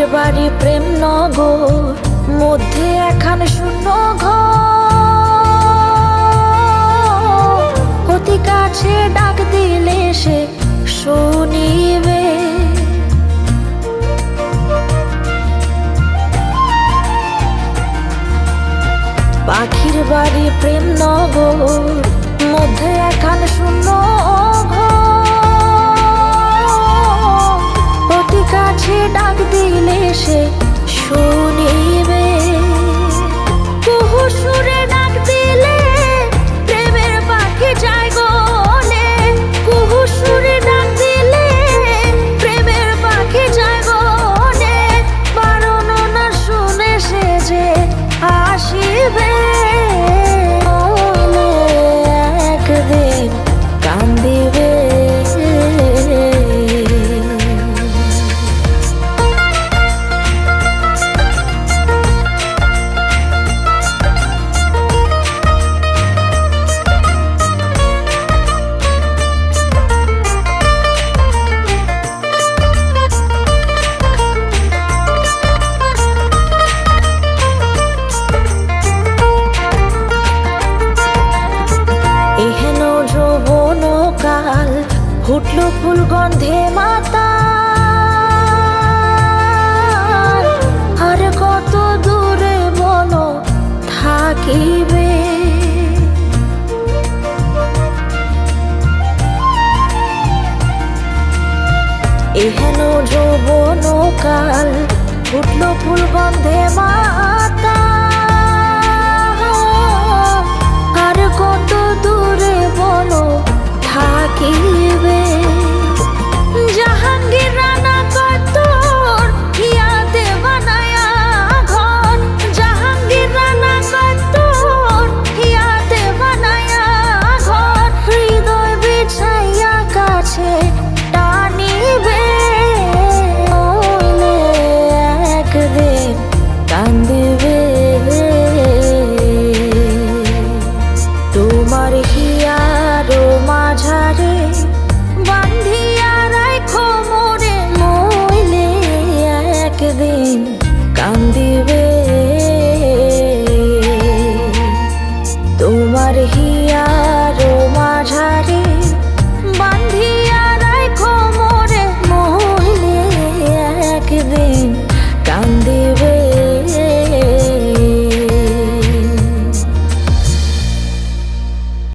পাখির বাড়ি প্রেম নগর, মধ্যে একখান শূন্য ঘর। অতি কাছে ডাক দিলে সে শুনিবে। পাখির বাড়ি প্রেম নগর, মধ্যে একখান শূন্য ঘর। অতি কাছে ডাক দিলে সে শুনিবে। কুহু সুরে ডাক দিলে প্রেমের পাখি যায় গলে। কুহু সুরে ডাক দিলে প্রেমের পাখি যায় গলে। বারণ না শুনে সে যে আসিবে। একদিন কান্দিবে। এহেন যৌবন কাল ফুটল ফুল গন্ধে মাতার। আর কত দূরে বলো থাকিবে। এহেন যৌবন কাল ফুটল ফুল গন্ধে